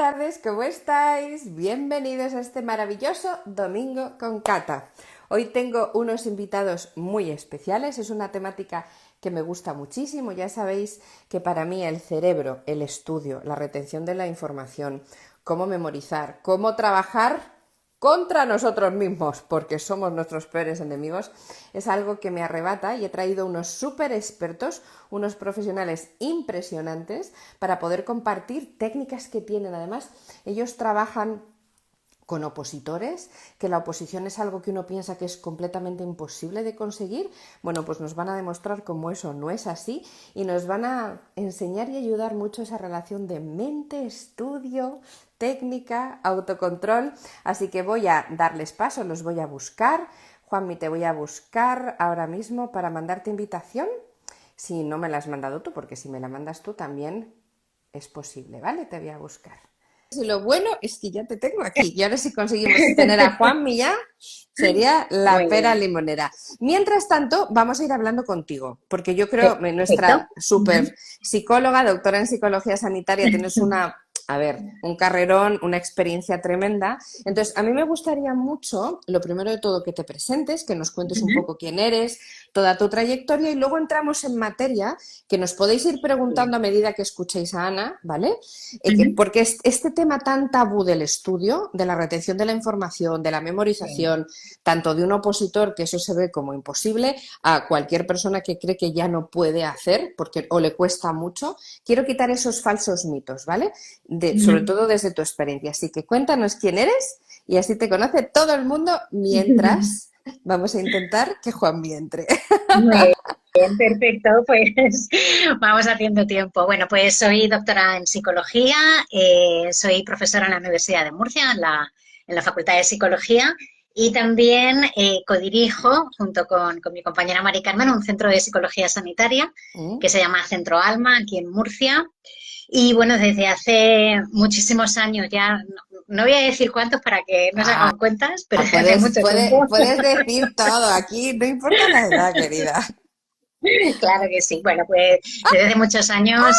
tardes, ¿cómo estáis? Bienvenidos a este maravilloso Domingo con Cata. Hoy tengo unos invitados muy especiales, es una temática que me gusta muchísimo. Ya sabéis que para mí el cerebro, el estudio, la retención de la información, cómo memorizar, cómo trabajar contra nosotros mismos, porque somos nuestros peores enemigos, es algo que me arrebata y he traído unos súper expertos, unos profesionales impresionantes para poder compartir técnicas que tienen. Además, ellos trabajan con opositores, que la oposición es algo que uno piensa que es completamente imposible de conseguir. Bueno, pues nos van a demostrar cómo eso no es así y nos van a enseñar y ayudar mucho esa relación de mente, estudio, técnica, autocontrol. Así que voy a darles paso, los voy a buscar. Juanmi, te voy a buscar ahora mismo para mandarte invitación. Si no me la has mandado tú, porque si me la mandas tú también es posible, ¿vale? Te voy a buscar. Y lo bueno es que ya te tengo aquí. Y ahora si conseguimos tener a Juanmi ya, sería la Muy pera bien, limonera. Mientras tanto, vamos a ir hablando contigo, porque yo creo que perfecto. nuestra súper Ujú, psicóloga, doctora en psicología sanitaria, tienes un carrerón, una experiencia tremenda. Entonces, a mí me gustaría mucho, lo primero de todo, que te presentes, que nos cuentes un ujú. poco quién eres, toda tu trayectoria y luego entramos en materia, que nos podéis ir preguntando Bien. a medida que escuchéis a Ana, ¿vale? Ujú. Porque este tema tan tabú del estudio, de la retención de la información, de la Sí. memorización, tanto de un opositor, que eso se ve como imposible, a cualquier persona que cree que ya no puede hacer porque o le cuesta mucho, quiero quitar esos falsos mitos, ¿vale? Sobre Ujú. todo desde tu experiencia. Así que cuéntanos quién eres y así te conoce todo el mundo mientras vamos a intentar que Juanmi entre. Muy bien, perfecto. Pues vamos haciendo tiempo. Bueno, pues soy doctora en psicología, soy profesora en la Universidad de Murcia, en la Facultad de Psicología, y también codirijo, junto con mi compañera Mari Carmen, un centro de psicología sanitaria ¿Mm? que se llama Centro Alma, aquí en Murcia. Y bueno, desde hace muchísimos años ya, no voy a decir cuántos para que no se Ah, hace cuentas, pero desde hace puedes, mucho tiempo. puedes decir todo, aquí no importa la edad, querida. Claro que sí. Bueno, pues desde hace muchos años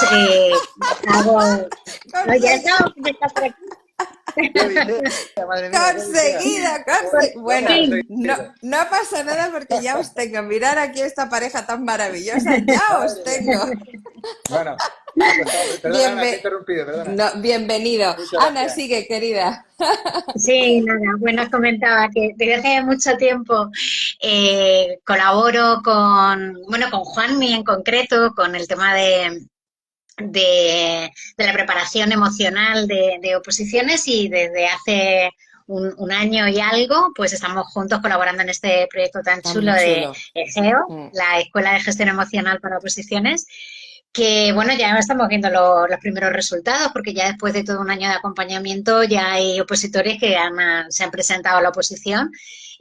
hago... No, ya Consegui- está, ya está por aquí. ¡Qué odisea! Madre mía, qué odisea. Por Qué Bueno, conseguido. fin. no pasa nada porque ya os tengo. Mirar aquí esta pareja tan maravillosa, ya os Madre mía. tengo. Bueno, pues perdona, Ana, te he Bienve- interrumpido, perdona. no, bienvenido. Muchas Ana, gracias. sigue, querida. Sí, nada, bueno, os comentaba que desde hace mucho tiempo colaboro bueno, con Juanmi en concreto, con el tema de la preparación emocional de oposiciones y desde hace un año y algo, pues estamos juntos colaborando en este proyecto tan Está chulo muy de chulo. EGEO, Mm. la Escuela de Gestión Emocional para Oposiciones, que bueno, ya estamos viendo los primeros resultados, porque ya después de todo un año de acompañamiento ya hay opositores que se han presentado a la oposición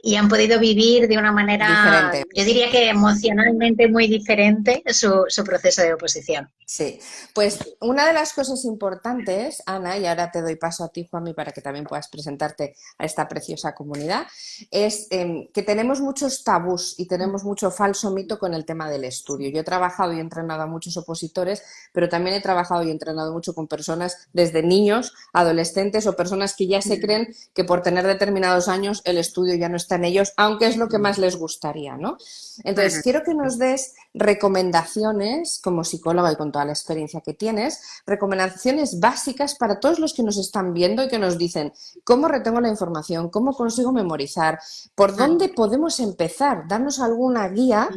y han podido vivir de una manera, Diferente. yo diría que emocionalmente muy diferente su proceso de oposición. Sí, pues una de las cosas importantes, Ana, y ahora te doy paso a ti, Juanmi, para que también puedas presentarte a esta preciosa comunidad, es que tenemos muchos tabús y tenemos mucho falso mito con el tema del estudio. Yo he trabajado y he entrenado a muchos opositores, pero también he trabajado y entrenado mucho con personas desde niños, adolescentes o personas que ya se creen que por tener determinados años el estudio ya no está en ellos, aunque es lo que más les gustaría, ¿no? Entonces, quiero que nos des recomendaciones, como psicóloga y con toda la experiencia que tienes, recomendaciones básicas para todos los que nos están viendo y que nos dicen cómo retengo la información, cómo consigo memorizar, por dónde podemos empezar, darnos alguna guía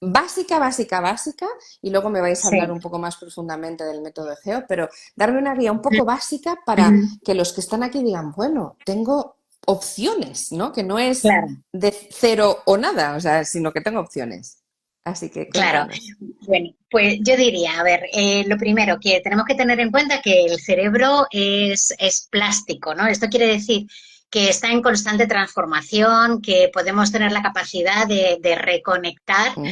básica, básica, básica, y luego me vais a hablar Sí, un poco más profundamente del método GEO, pero darme una guía un poco básica para que los que están aquí digan, bueno, tengo opciones, ¿no? Que no es claro, de cero o nada, o sea, sino que tengo opciones. Así que claro. cuéntanos. Bueno, pues yo diría, a ver, lo primero que tenemos que tener en cuenta que el cerebro es plástico, ¿no? Esto quiere decir que está en constante transformación, que podemos tener la capacidad de reconectar Ujú.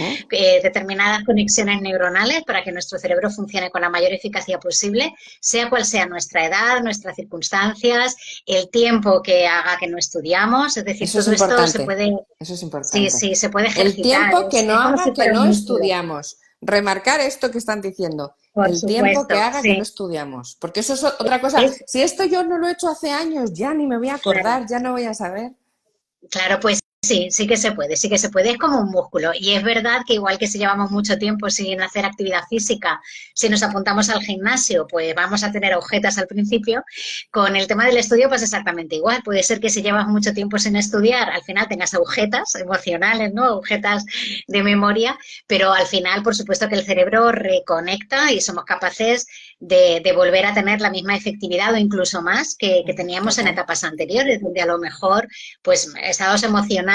determinadas conexiones neuronales para que nuestro cerebro funcione con la mayor eficacia posible, sea cual sea nuestra edad, nuestras circunstancias, el tiempo que haga que no estudiamos, es decir, Eso es todo esto se importante. puede, Eso es sí, importante. sí, se puede El ejercitar, tiempo que no es como haga si que fuera no un músculo. estudiamos. remarcar esto que están diciendo, Por el tiempo que supuesto, haga que no sí. estudiamos, porque eso es otra cosa. Es, Si esto yo no lo he hecho hace años, ya ni me voy a claro. acordar, ya no voy a saber. Claro, pues sí, sí que se puede, sí que se puede, es como un músculo. Y es verdad que igual que si llevamos mucho tiempo sin hacer actividad física, si nos apuntamos al gimnasio, pues vamos a tener agujetas al principio. Con el tema del estudio, pues exactamente igual. Puede ser que si llevas mucho tiempo sin estudiar, al final tengas agujetas emocionales, ¿no? Agujetas de memoria, pero al final, por supuesto que el cerebro reconecta y somos capaces de volver a tener la misma efectividad o incluso más que teníamos en Total. etapas anteriores, donde a lo mejor pues estados emocionales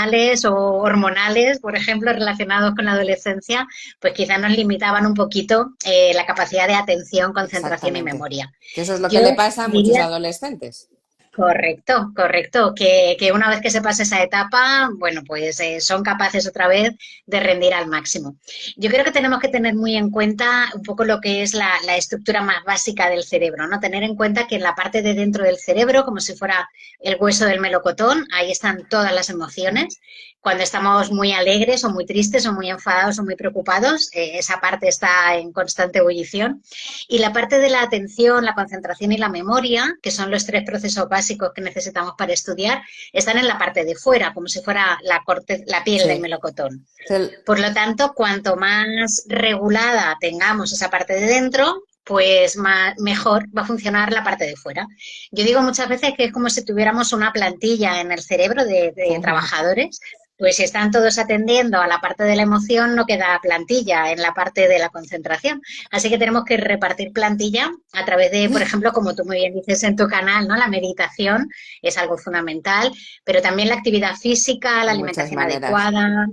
o hormonales, por ejemplo, relacionados con la adolescencia, pues quizás nos limitaban un poquito la capacidad de atención, concentración y Exactamente. memoria. Que eso es lo que Yo le pasa a muchos diría adolescentes. correcto, correcto. Que una vez que se pase esa etapa, bueno, pues son capaces otra vez de rendir al máximo. Yo creo que tenemos que tener muy en cuenta un poco lo que es la estructura más básica del cerebro, ¿no? Tener en cuenta que en la parte de dentro del cerebro, como si fuera el hueso del melocotón, ahí están todas las emociones. Cuando estamos muy alegres o muy tristes o muy enfadados o muy preocupados, esa parte está en constante ebullición. Y la parte de la atención, la concentración y la memoria, que son los tres procesos básicos que necesitamos para estudiar, están en la parte de fuera, como si fuera la piel del Sí. melocotón. El- Por lo tanto, cuanto más regulada tengamos esa parte de dentro, pues mejor va a funcionar la parte de fuera. Yo digo muchas veces que es como si tuviéramos una plantilla en el cerebro de trabajadores, pues si están todos atendiendo a la parte de la emoción, no queda plantilla en la parte de la concentración. Así que tenemos que repartir plantilla a través de, por ejemplo, como tú muy bien dices en tu canal, ¿no? La meditación es algo fundamental, pero también la actividad física, la de muchas alimentación maneras. adecuada.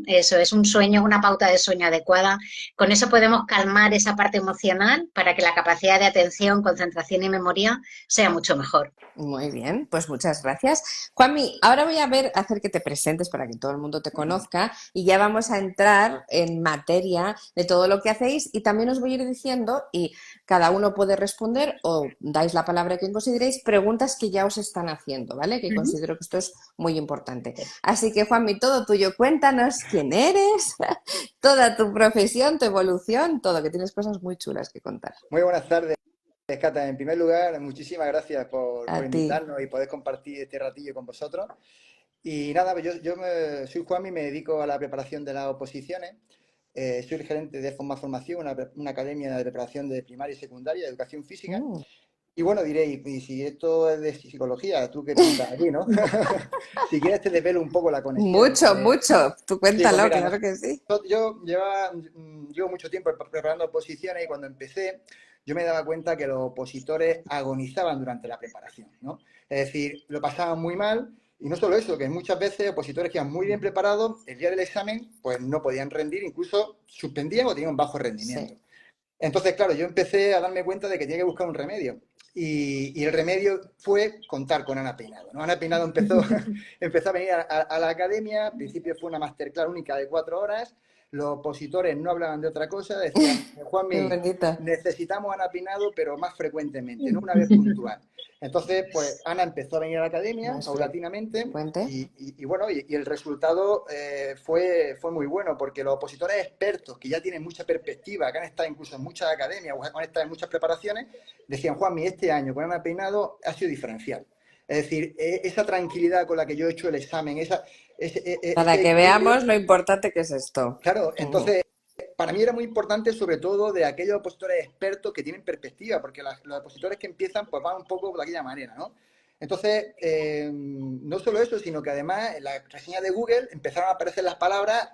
Eso es un sueño, una pauta de sueño adecuada. Con eso podemos calmar esa parte emocional para que la capacidad de atención, concentración y memoria sea mucho mejor. Muy bien, pues muchas gracias. Juanmi, ahora voy a ver, hacer que te presentes para que todo el mundo te conozca y ya vamos a entrar en materia de todo lo que hacéis y también os voy a ir diciendo y cada uno puede responder o dais la palabra que consideréis preguntas que ya os están haciendo, ¿vale? Que Ujú. considero que esto es muy importante. Así que Juanmi, todo tuyo, cuéntanos quién eres, toda tu profesión, tu evolución, todo, que tienes cosas muy chulas que contar. Muy buenas tardes, Cata. En primer lugar, muchísimas gracias A por ti. invitarnos y poder compartir este ratillo con vosotros. Y nada, pues soy Juan y me dedico a la preparación de las oposiciones. Soy el gerente de Formación, una academia de preparación de primaria y secundaria, de educación física. Mm. Y bueno, diréis, y si esto es de psicología, ¿tú qué pintas aquí, no? Si quieres te desvelo un poco la conexión Mucho, entre... mucho. Tú Sí, pues cuéntalo, mira, claro que sí. llevo mucho tiempo preparando oposiciones y cuando empecé yo me daba cuenta que los opositores agonizaban durante la preparación, ¿no? Es decir, lo pasaban muy mal y no solo eso, que muchas veces opositores que iban muy bien preparados, el día del examen pues no podían rendir, incluso suspendían o tenían un bajo rendimiento. Sí. Entonces, claro, yo empecé a darme cuenta de que tenía que buscar un remedio. Y el remedio fue contar con Ana Peinado, ¿no? Ana Peinado empezó a venir a la academia, al principio fue una masterclass única de 4 horas, los opositores no hablaban de otra cosa, decían, Qué Juanmi, bonita. necesitamos a Ana Peinado, pero más frecuentemente, no una vez puntual. Entonces, pues Ana empezó a venir a la academia Más paulatinamente frecuente. y bueno, y el resultado fue muy bueno porque los opositores expertos que ya tienen mucha perspectiva, que han estado incluso en muchas academias o han estado en muchas preparaciones, decían, Juanmi, este año con Ana Peinado ha sido diferencial. Es decir, esa tranquilidad con la que yo he hecho el examen, Para ese que equilibrio, veamos lo importante que es esto. claro, Ujú. entonces para mí era muy importante, sobre todo de aquellos opositores expertos que tienen perspectiva, porque los opositores que empiezan, pues van un poco de aquella manera, ¿no? Entonces, no solo eso, sino que además en la reseña de Google empezaron a aparecer las palabras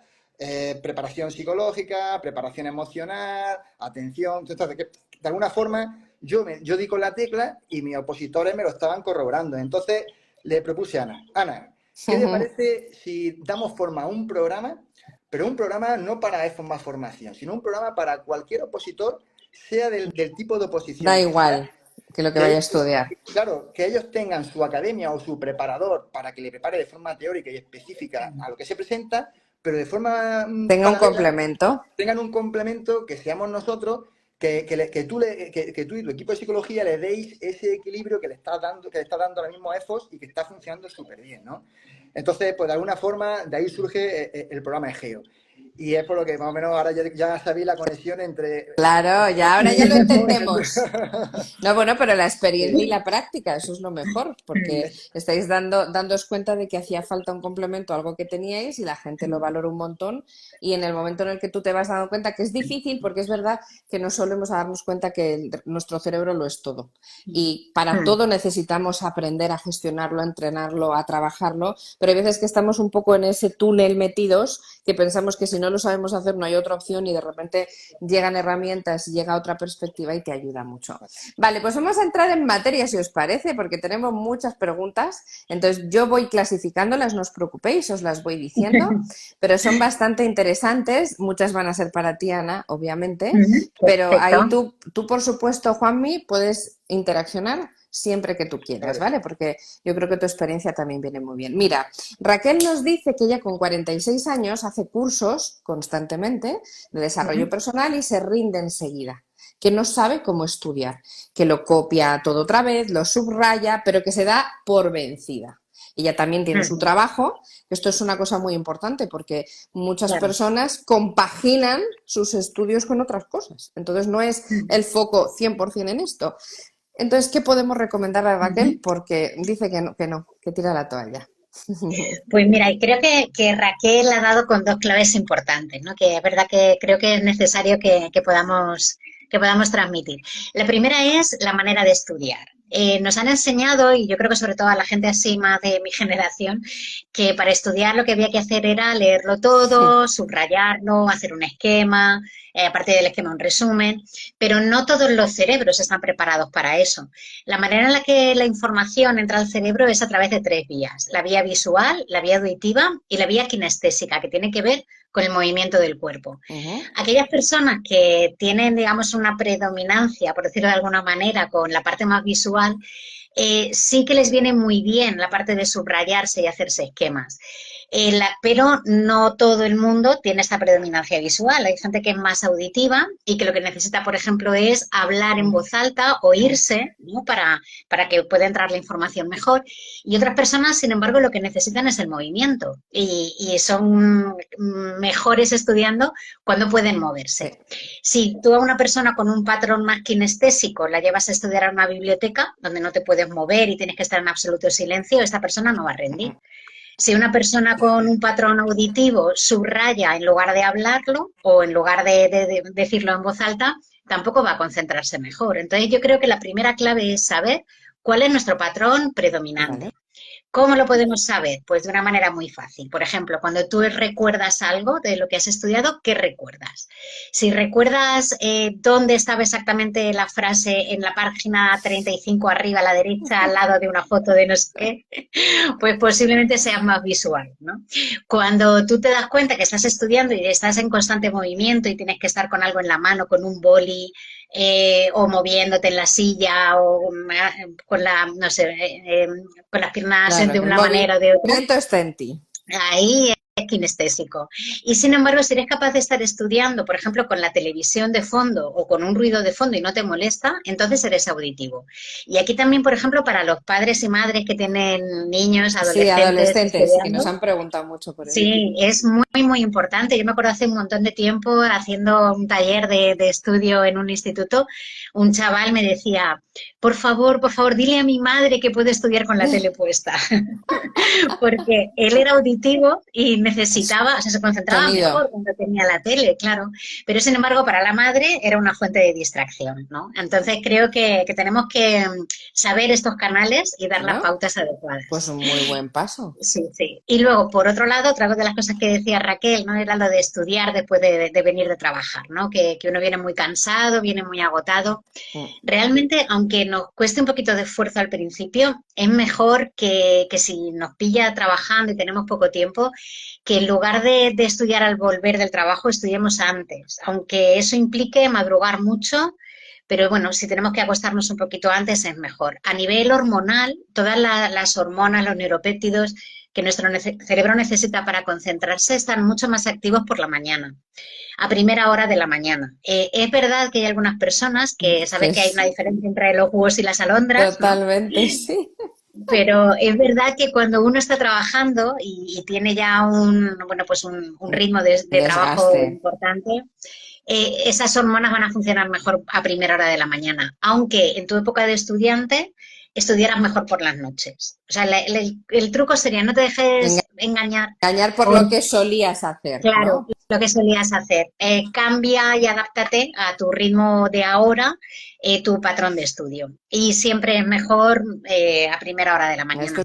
preparación psicológica, preparación emocional, atención. Entonces, que de alguna forma yo di con la tecla y mis opositores me lo estaban corroborando. Entonces, le propuse a Ana, Ana, ¿qué te parece si damos forma a un programa, pero un programa no para más formación, sino un programa para cualquier opositor, sea del tipo de Da oposición que sea, igual que lo que que vaya a ellos, estudiar. claro, que ellos tengan su academia o su preparador para que le prepare de forma teórica y específica a lo que se presenta, pero de forma Tenga un paralela complemento. tengan un complemento que seamos nosotros, que tú y tu equipo de psicología le deis ese equilibrio que le está dando ahora mismo a EFOS y que está funcionando súper bien, ¿no? Entonces, pues de alguna forma, de ahí surge el programa Egeo. y es por lo que más o menos ahora ya sabéis la conexión entre Claro, ya ahora ya lo tiempo y entendemos. No, bueno, pero la experiencia y Sí. la práctica, eso es lo mejor, porque estáis dándoos cuenta de que hacía falta un complemento a algo que teníais y la gente lo valora un montón. Y en el momento en el que tú te vas dando cuenta que es difícil, porque es verdad que no solemos darnos cuenta que nuestro cerebro lo es todo. Y para todo necesitamos aprender a gestionarlo, a entrenarlo, a trabajarlo, pero hay veces que estamos un poco en ese túnel metidos que pensamos que si no lo sabemos hacer no hay otra opción y de repente llegan herramientas, llega otra perspectiva y te ayuda mucho. Vale, pues vamos a entrar en materia si os parece, porque tenemos muchas preguntas. Entonces yo voy clasificándolas, no os preocupéis, os las voy diciendo, pero son bastante interesantes. Muchas van a ser para ti, Ana, obviamente, pero ahí Perfecto. tú por supuesto, Juanmi, puedes interaccionar siempre que tú quieras, Vale. ¿vale? Porque yo creo que tu experiencia también viene muy bien. Mira, Raquel nos dice que ella con 46 años hace cursos constantemente de desarrollo personal y se rinde enseguida, que no sabe cómo estudiar, que lo copia todo otra vez, lo subraya, pero que se da por vencida. Ella también tiene su trabajo. Esto es una cosa muy importante porque muchas Claro. personas compaginan sus estudios con otras cosas. Entonces no es el foco 100% en esto. Entonces, ¿qué podemos recomendarle a Raquel? Porque dice que tira la toalla. Pues mira, y creo que Raquel ha dado con dos claves importantes, ¿no? Que es verdad que creo que es necesario que podamos transmitir. La primera es la manera de estudiar. Nos han enseñado, y yo creo que sobre todo a la gente así más de mi generación, que para estudiar lo que había que hacer era leerlo todo, subrayarlo, hacer un esquema, aparte del esquema un resumen, pero no todos los cerebros están preparados para eso. La manera en la que la información entra al cerebro es a través de tres vías: la vía visual, la vía auditiva y la vía kinestésica, que tiene que ver con el movimiento del cuerpo. Aquellas personas que tienen, digamos, una predominancia, por decirlo de alguna manera, con la parte más visual, sí que les viene muy bien la parte de subrayarse y hacerse esquemas. Pero no todo el mundo tiene esta predominancia visual. Hay gente que es más auditiva y que lo que necesita, por ejemplo, es hablar en voz alta, oírse, ¿no? para que pueda entrar la información mejor. Y otras personas, sin embargo, lo que necesitan es el movimiento y son mejores estudiando cuando pueden moverse. Si tú a una persona con un patrón más kinestésico la llevas a estudiar a una biblioteca donde no te puedes mover y tienes que estar en absoluto silencio, esta persona no va a rendir. Si una persona con un patrón auditivo subraya en lugar de hablarlo o en lugar de decirlo en voz alta, tampoco va a concentrarse mejor. Entonces yo creo que la primera clave es saber cuál es nuestro patrón predominante. Vale. ¿Cómo lo podemos saber? Pues de una manera muy fácil. Por ejemplo, cuando tú recuerdas algo de lo que has estudiado, ¿qué recuerdas? Si recuerdas dónde estaba exactamente la frase en la página 35 arriba a la derecha, al lado de una foto de no sé qué, pues posiblemente seas más visual, ¿no? Cuando tú te das cuenta que estás estudiando y estás en constante movimiento y tienes que estar con algo en la mano, con un boli, o moviéndote en la silla o con la, no sé, con las piernas Claro, de el una manera o de otra, movimiento está en ti. ahí es kinestésico. Y sin embargo, si eres capaz de estar estudiando, por ejemplo, con la televisión de fondo o con un ruido de fondo y no te molesta, entonces eres auditivo. Y aquí también, por ejemplo, para los padres y madres que tienen niños, Sí, adolescentes adolescentes, que nos estudiando, han preguntado mucho por eso. sí, es muy, muy importante. Yo me acuerdo hace un montón de tiempo haciendo un taller de estudio en un instituto, un chaval me decía, por favor, dile a mi madre que puede estudiar con la tele puesta. Porque él era auditivo y necesitaba, o sea, se concentraba Sonido. mejor cuando tenía la tele, claro. Pero sin embargo, para la madre era una fuente de distracción, ¿no? Entonces creo que tenemos que saber estos canales y dar las Bueno, pautas pues adecuadas. un muy buen paso. Sí, sí. Y luego, por otro lado, otra de las cosas que decía Raquel, ¿no? Era lo de estudiar después de venir de trabajar, ¿no? Que uno viene muy cansado, viene muy agotado. Realmente, aunque nos cueste un poquito de esfuerzo al principio, es mejor que si nos pilla trabajando y tenemos poco tiempo, que en lugar de estudiar al volver del trabajo, estudiemos antes. Aunque eso implique madrugar mucho, pero bueno, si tenemos que acostarnos un poquito antes es mejor. A nivel hormonal, todas las hormonas, los neuropéptidos que nuestro cerebro necesita para concentrarse están mucho más activos por la mañana, a primera hora de la mañana. Es verdad que hay algunas personas que Que sabes que hay una es diferencia entre los búhos y las alondras, ¿no? totalmente, sí. Pero es verdad que cuando uno está trabajando y tiene ya bueno, pues un ritmo de trabajo Desgaste. importante, esas hormonas van a funcionar mejor a primera hora de la mañana, aunque en tu época de estudiante estudiaras mejor por las noches. O sea, el truco sería no te dejes engañar Engañar por por, lo que solías hacer, claro, ¿no? lo que solías hacer. Cambia y adáptate a tu ritmo de ahora, tu patrón de estudio. Y siempre es mejor a primera hora de la Esto mañana.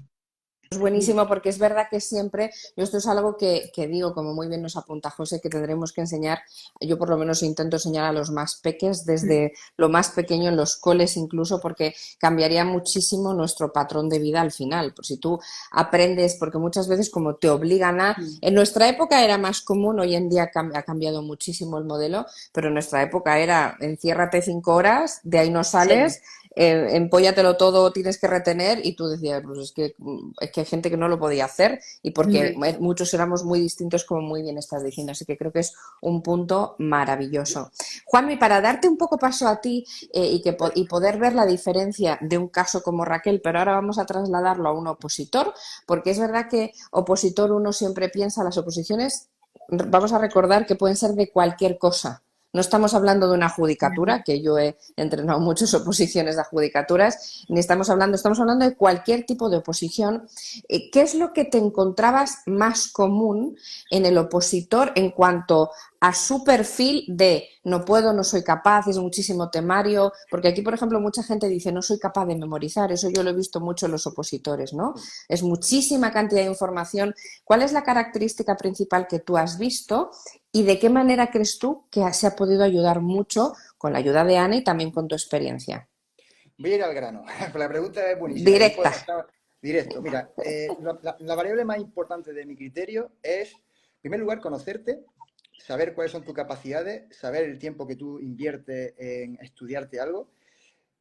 es buenísimo porque es verdad que siempre, yo esto es algo que digo, como muy bien nos apunta José, que tendremos que enseñar, yo por lo menos intento enseñar a los más peques, desde lo más pequeño en los coles incluso, porque cambiaría muchísimo nuestro patrón de vida al final. Pues si tú aprendes, porque muchas veces como te obligan a, en nuestra época era más común, hoy en día ha cambiado muchísimo el modelo, pero en nuestra época era enciérrate 5 horas, de ahí no Sí. sales, empóllatelo todo, tienes que retener, y tú decías, pues es que hay gente que no lo podía hacer y porque Ujú. muchos éramos muy distintos, como muy bien estás diciendo, así que creo que es un punto maravilloso. Juanmi, para darte un poco paso a ti y poder ver la diferencia de un caso como Raquel, pero ahora vamos a trasladarlo a un opositor, porque es verdad que opositor uno siempre piensa las oposiciones, vamos a recordar que pueden ser de cualquier cosa. No estamos hablando de una judicatura, que yo he entrenado muchas oposiciones de judicaturas, ni estamos hablando de cualquier tipo de oposición. ¿Qué es lo que te encontrabas más común en el opositor en cuanto a su perfil de no puedo, no soy capaz, es muchísimo temario? Porque aquí, por ejemplo, mucha gente dice no soy capaz de memorizar, eso yo lo he visto mucho en los opositores, ¿no? Es muchísima cantidad de información. ¿Cuál es la característica principal que tú has visto y de qué manera crees tú que se ha podido ayudar mucho con la ayuda de Ana y también con tu experiencia? Voy a ir al grano. La pregunta es buenísima. Aquí Directa. podemos estar directo. Mira, la variable más importante de mi criterio es, en primer lugar, conocerte, saber cuáles son tus capacidades, saber el tiempo que tú inviertes en estudiarte algo.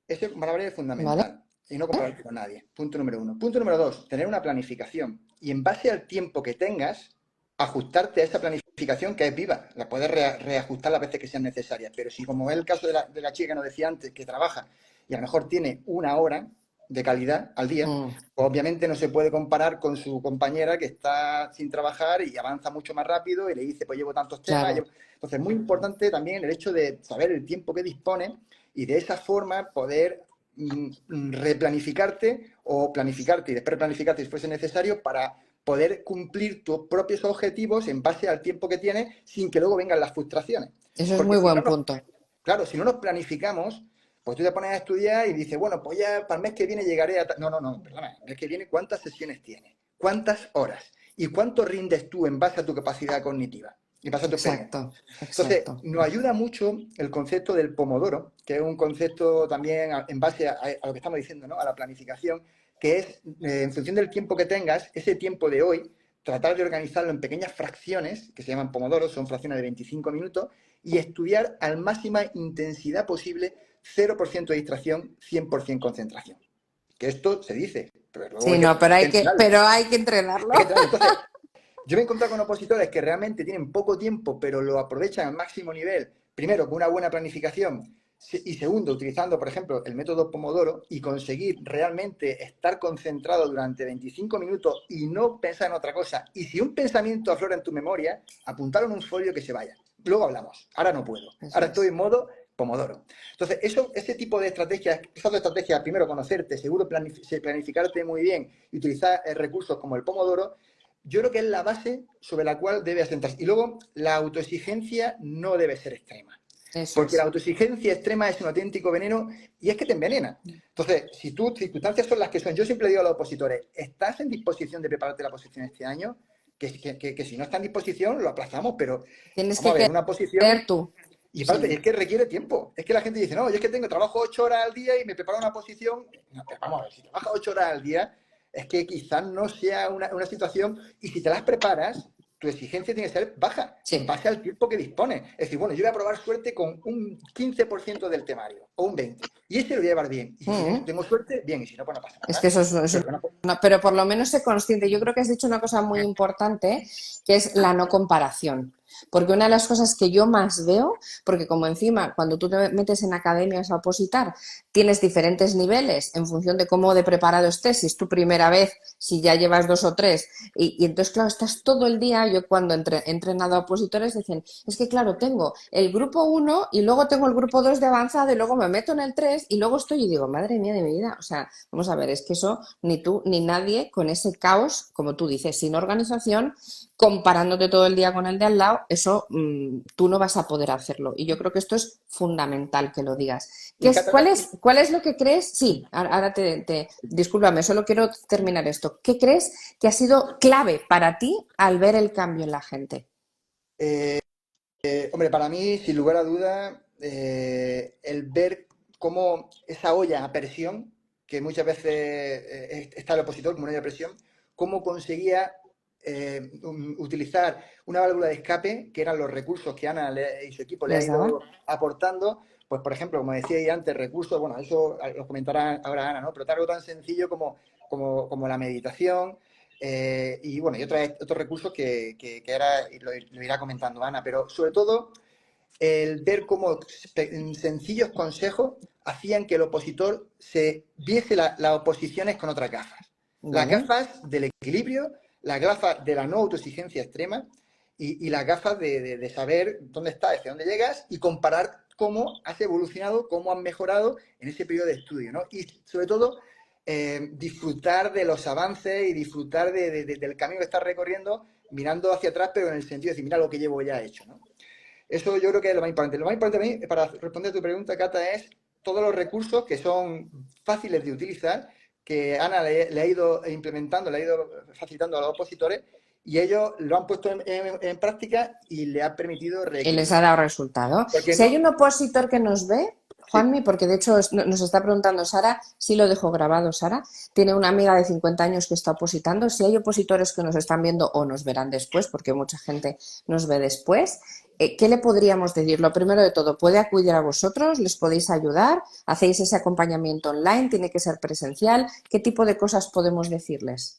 Eso es una variable ¿Vale? fundamental y no compararte con nadie. Punto número uno. Punto número dos, tener una planificación. Y en base al tiempo que tengas, ajustarte a esa planificación que es viva. La puedes reajustar las veces que sean necesarias. Pero si, como es el caso de la chica que nos decía antes, que trabaja y a lo mejor tiene una hora de calidad al día, Mm, pues obviamente no se puede comparar con su compañera que está sin trabajar y avanza mucho más rápido y le dice, pues llevo tantos temas. claro. Entonces, muy importante también el hecho de saber el tiempo que dispone y de esa forma poder replanificarte o planificarte y después replanificarte si fuese necesario para poder cumplir tus propios objetivos en base al tiempo que tienes sin que luego vengan las frustraciones. Eso es Porque muy si no buen nos, punto. claro, si no nos planificamos, pues tú te pones a estudiar y dices, bueno, pues ya para el mes que viene llegaré a... No, no, no, perdona, el mes que viene, ¿cuántas sesiones tienes? ¿Cuántas horas? ¿Y cuánto rindes tú en base a tu capacidad cognitiva? En base a tu experiencia. Exacto, Entonces, exacto. nos ayuda mucho el concepto del pomodoro, que es un concepto también en base a lo que estamos diciendo, ¿no? A la planificación, que es, en función del tiempo que tengas, ese tiempo de hoy, tratar de organizarlo en pequeñas fracciones, que se llaman pomodoros, son fracciones de 25 minutos, y estudiar al máxima intensidad posible, 0% de distracción, 100% concentración. Que esto se dice, pero luego Sí, no, hay que entrenarlo. pero hay que entrenarlo. Hay que entrenarlo. Entonces, yo me he encontrado con opositores que realmente tienen poco tiempo, pero lo aprovechan al máximo nivel. Primero, con una buena planificación y segundo, utilizando, por ejemplo, el método Pomodoro y conseguir realmente estar concentrado durante 25 minutos y no pensar en otra cosa. Y si un pensamiento aflora en tu memoria, apuntarlo en un folio que se vaya. Luego hablamos. Ahora no puedo. Eso Ahora estoy es. en modo Pomodoro. Entonces, ese tipo de estrategias, esas dos estrategias, primero conocerte, seguro planificarte muy bien y utilizar recursos como el Pomodoro, yo creo que es la base sobre la cual debe asentarse. Y luego, la autoexigencia no debe ser extrema. Eso Porque la es. autoexigencia extrema es un auténtico veneno y es que te envenena. Entonces, si tus circunstancias son las que son, yo siempre digo a los opositores, ¿estás en disposición de prepararte la posición este año? Que si no está en disposición, lo aplazamos, pero Tienes vamos a que ver, una posición querer tú. y aparte, Sí. es que requiere tiempo. Es que la gente dice, no, yo es que trabajo 8 horas al día y me preparo una posición. No, pero vamos a ver, si trabajas 8 horas al día, es que quizás no sea una situación. Y si te las preparas, tu exigencia tiene que ser baja, en Sí. base al tiempo que dispones. Es decir, bueno, yo voy a probar suerte con un 15% del temario o un 20%. Y ese lo voy a llevar bien. Y si Mm. tengo suerte, bien. Y si no, pues no pasa Es nada. que eso es Pero que no, no, pero por lo menos sé consciente. Yo creo que has dicho una cosa muy importante, que es la no comparación. Porque una de las cosas que yo más veo, porque como encima cuando tú te metes en academias a opositar, tienes diferentes niveles en función de cómo de preparado estés, si es tu primera vez, si ya llevas dos o tres, y entonces, claro, estás todo el día, yo cuando he entrenado a opositores dicen, es que claro, tengo el grupo uno y luego tengo el grupo 2 de avanzado y luego me meto en el 3 y luego estoy y digo, madre mía de mi vida, o sea, vamos a ver, es que eso ni tú ni nadie con ese caos, como tú dices, sin organización, comparándote todo el día con el de al lado, eso tú no vas a poder hacerlo. Y yo creo que esto es fundamental que lo digas. Y Cata, Cuál es lo que crees? Sí, ahora discúlpame, solo quiero terminar esto. ¿Qué crees que ha sido clave para ti al ver el cambio en la gente? hombre, para mí, sin lugar a dudas, el ver cómo esa olla a presión, que muchas veces está el opositor como una olla a presión, cómo conseguía utilizar una válvula de escape, que eran los recursos que Ana y su equipo le ha ¿Les daban? ido aportando. Pues, por ejemplo, como decía antes, recursos, bueno, eso lo comentará ahora Ana, ¿no? Pero algo tan sencillo como la meditación, y bueno, y otros recursos que ahora lo irá comentando Ana, pero sobre todo el ver cómo sencillos consejos hacían que el opositor se viese las oposiciones con otras gafas. Las ¿Vale? gafas del equilibrio, las gafas de la no autoexigencia extrema y las gafas de saber dónde estás, hacia dónde llegas y comparar cómo has evolucionado, cómo has mejorado en ese periodo de estudio, ¿no? Y sobre todo disfrutar de los avances y disfrutar del camino que estás recorriendo mirando hacia atrás, pero en el sentido de decir, mira lo que llevo ya hecho, ¿no? Eso yo creo que es lo más importante. Lo más importante para mí, para responder a tu pregunta, Cata, es todos los recursos que son fáciles de utilizar, que Ana le ha ido implementando, le ha ido facilitando a los opositores, y ellos lo han puesto en práctica y le ha permitido Y les ha reequilibrar. dado resultado. Porque Si hay no, un opositor que nos ve, sí, Juanmi, porque de hecho nos está preguntando Sara, sí lo dejo grabado, Sara, tiene una amiga de 50 años que está opositando. Si hay opositores que nos están viendo o nos verán después, porque mucha gente nos ve después, ¿qué le podríamos decir? Lo primero de todo, ¿puede acudir a vosotros? ¿Les podéis ayudar? ¿Hacéis ese acompañamiento online? ¿Tiene que ser presencial? ¿Qué tipo de cosas podemos decirles?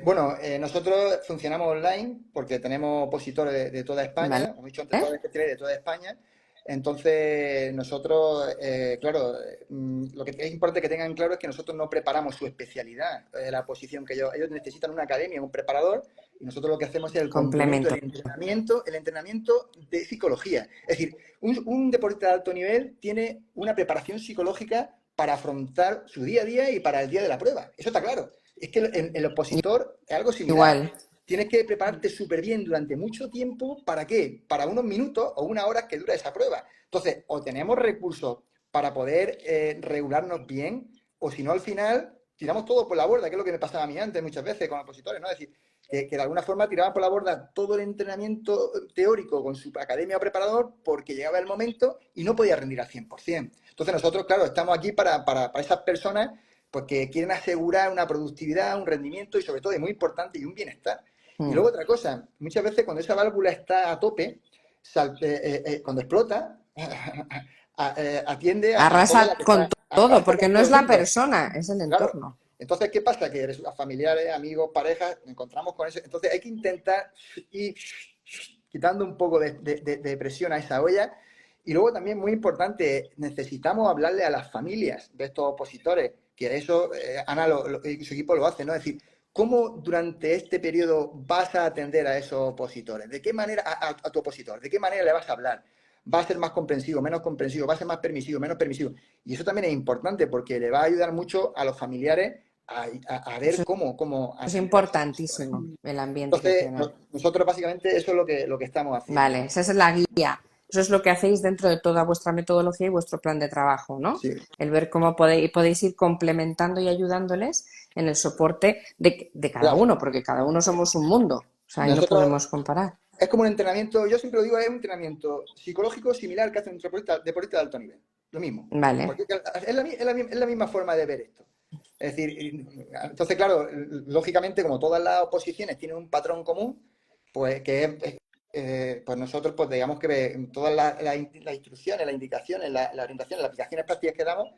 bueno, nosotros funcionamos online porque tenemos opositores de toda ¿Vale? España, como he dicho antes, todas las especialidades de toda España. Entonces, nosotros, claro, lo que es importante que tengan claro es que nosotros no preparamos su especialidad, la posición que ellos necesitan una academia, un preparador, y nosotros lo que hacemos es el complemento, Complemento. el entrenamiento de psicología. Es decir, un deportista de alto nivel tiene una preparación psicológica para afrontar su día a día y para el día de la prueba. Eso está claro. Es que el opositor es algo similar. Igual. Tienes que prepararte súper bien durante mucho tiempo. ¿Para qué? Para unos minutos o una hora que dura esa prueba. Entonces, o tenemos recursos para poder regularnos bien, o si no, al final tiramos todo por la borda, que es lo que me pasaba a mí antes muchas veces con opositores, ¿no? Es decir, que de alguna forma tiraban por la borda todo el entrenamiento teórico con su academia o preparador porque llegaba el momento y no podía rendir al 100%. Entonces nosotros, claro, estamos aquí para esas personas porque quieren asegurar una productividad, un rendimiento y sobre todo, y muy importante, y un bienestar. Y luego otra cosa, muchas veces cuando esa válvula está a tope, cuando explota, atiende a toda la Arrasa que con está, todo, arrasa porque con no todo es el la mundo. persona, es el Claro. entorno. Entonces, ¿qué pasa? Que familiares, amigos, parejas, nos encontramos con eso. Entonces, hay que intentar ir quitando un poco de presión a esa olla. Y luego también, muy importante, necesitamos hablarle a las familias de estos opositores, que eso Ana y su equipo lo hace, ¿no? Es decir, ¿cómo durante este periodo vas a atender a esos opositores? ¿De qué manera, a tu opositor? ¿De qué manera le vas a hablar? ¿Va a ser más comprensivo, menos comprensivo? ¿Va a ser más permisivo, menos permisivo? Y eso también es importante porque le va a ayudar mucho a los familiares a ver Eso cómo es atender a esos opositores. importantísimo, el ambiente que Entonces, tienen. nosotros básicamente eso es lo que estamos haciendo, Vale, ¿no? esa es la guía. Eso es lo que hacéis dentro de toda vuestra metodología y vuestro plan de trabajo, ¿no? Sí, El ver cómo podéis ir complementando y ayudándoles en el soporte de cada claro. uno, porque cada uno somos un mundo. O sea, ahí no Nosotros podemos comparar. es como un entrenamiento, yo siempre lo digo, es un entrenamiento psicológico similar que hace un deportista de alto nivel. Lo mismo. Vale. Porque es la misma forma de ver esto. Es decir, entonces, claro, lógicamente, como todas las oposiciones tienen un patrón común, pues que pues nosotros, pues digamos que todas las instrucciones, las indicaciones, las orientaciones, las aplicaciones prácticas que damos,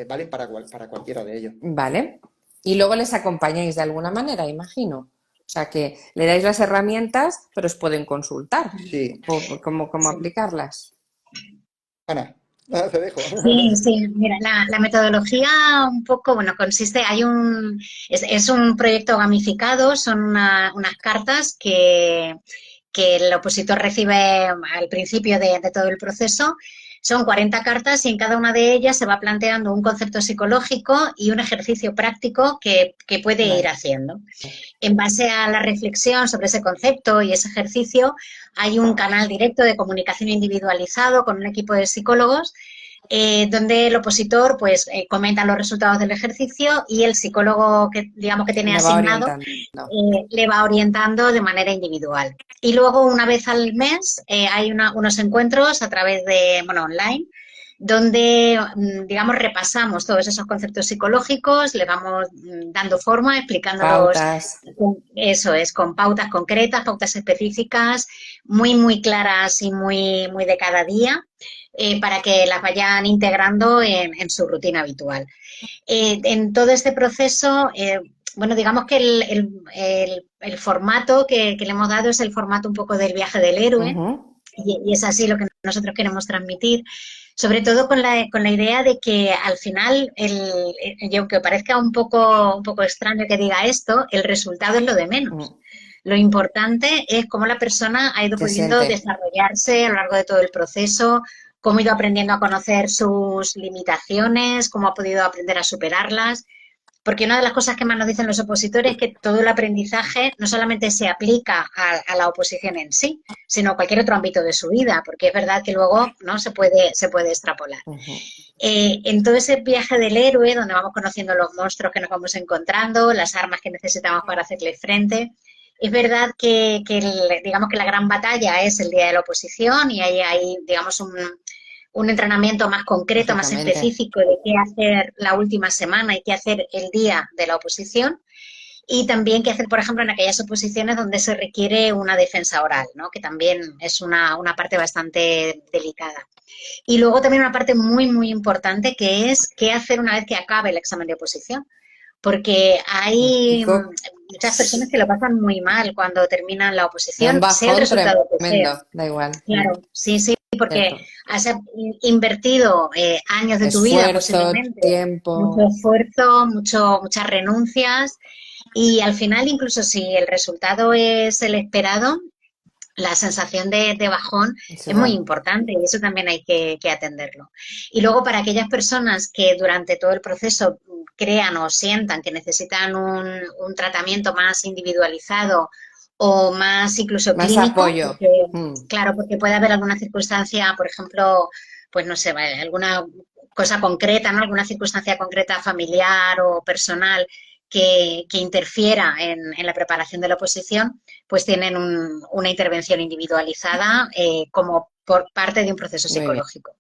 valen para cualquiera de ellos. Vale. Y luego les acompañáis de alguna manera, imagino. O sea, que le dais las herramientas, pero os pueden consultar Sí, cómo Sí. aplicarlas. Ana, te dejo. Sí, sí, mira, la metodología un poco, bueno, consiste, es un proyecto gamificado, son unas cartas que el opositor recibe al principio de todo el proceso. Son 40 cartas y en cada una de ellas se va planteando un concepto psicológico y un ejercicio práctico que puede ir Vale. haciendo. En base a la reflexión sobre ese concepto y ese ejercicio, hay un canal directo de comunicación individualizado con un equipo de psicólogos donde el opositor pues comenta los resultados del ejercicio y el psicólogo que digamos que tiene Le va asignado orientando. le va orientando de manera individual. Y luego una vez al mes hay unos encuentros a través de, bueno, online, donde, digamos, repasamos todos esos conceptos psicológicos, le vamos dando forma, explicándolos, Pautas. eso es, con pautas concretas, pautas específicas, muy, muy claras y muy, muy de cada día, para que las vayan integrando en su rutina habitual. En todo este proceso, bueno, digamos que el formato que le hemos dado es el formato un poco del viaje del héroe, Ujú. y es así lo que nosotros queremos transmitir, sobre todo con la idea de que al final, y aunque parezca un poco extraño que diga esto, el resultado es lo de menos. Lo importante es cómo la persona ha ido Se pudiendo siente. desarrollarse a lo largo de todo el proceso, cómo ha ido aprendiendo a conocer sus limitaciones, cómo ha podido aprender a superarlas. Porque una de las cosas que más nos dicen los opositores es que todo el aprendizaje no solamente se aplica a la oposición en sí, sino a cualquier otro ámbito de su vida, porque es verdad que luego no se puede extrapolar. Ujú. En todo ese viaje del héroe, donde vamos conociendo los monstruos que nos vamos encontrando, las armas que necesitamos para hacerle frente, es verdad digamos que la gran batalla es el día de la oposición y ahí hay, digamos, un entrenamiento más concreto, más Lógicamente. específico de qué hacer la última semana y qué hacer el día de la oposición. Y también qué hacer, por ejemplo, en aquellas oposiciones donde se requiere una defensa oral, ¿no? Que también es una parte bastante delicada. Y luego también una parte muy, muy importante que es qué hacer una vez que acabe el examen de oposición. Porque hay Pico. muchas personas que lo pasan muy mal cuando terminan la Da un oposición, sea el bajón resultado que tremendo. sea. Da igual. Claro, sí, sí, porque Cierto. has invertido años de tu vida Esfuerzo, posiblemente, mucho tiempo. esfuerzo, muchas renuncias y al final, incluso si el resultado es el esperado, la sensación de bajón Se es muy da. importante y eso también hay que atenderlo. Y luego para aquellas personas que durante todo el proceso crean o sientan que necesitan un tratamiento más individualizado o más incluso Más clínico, apoyo. porque Mm. claro, porque puede haber alguna circunstancia, por ejemplo, pues no sé, alguna cosa concreta, ¿no? Alguna circunstancia concreta familiar o personal que interfiera en la preparación de la oposición, pues tienen una intervención individualizada como por parte de un proceso Muy bien. psicológico.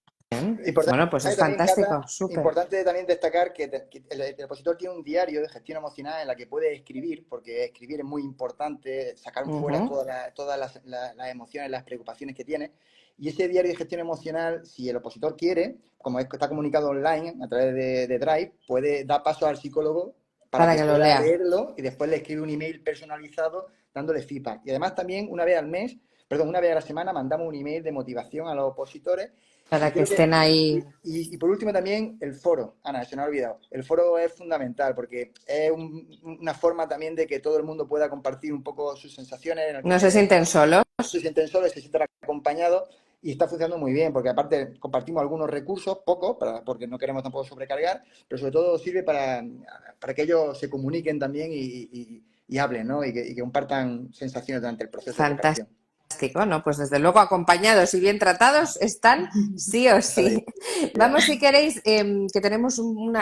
Bueno, pues es También, Cata, fantástico. Súper. importante también destacar que el opositor tiene un diario de gestión emocional en la que puede escribir, porque escribir es muy importante, sacar fuera Ujú. todas las emociones, las preocupaciones que tiene. Y ese diario de gestión emocional, si el opositor quiere, como está comunicado online a través de Drive, puede dar paso al psicólogo para Para que que lo pueda lea. leerlo y después le escribe un email personalizado dándole feedback. Y además también una vez al mes, perdón, una vez a la semana mandamos un email de motivación a los opositores y Para que creo que, estén ahí. y por último también el foro, Ana, se me ha olvidado. El foro es fundamental porque es una forma también de que todo el mundo pueda compartir un poco sus sensaciones, en el que No se sienten solos. se sienten solos, se sienten acompañados y está funcionando muy bien porque aparte compartimos algunos recursos, pocos, porque no queremos tampoco sobrecargar, pero sobre todo sirve para que ellos se comuniquen también y hablen, ¿no? Y que compartan sensaciones durante el proceso de Fantástico. preparación. No, pues desde luego acompañados y bien tratados están sí o Esa es la sí. idea. Vamos, si queréis, que tenemos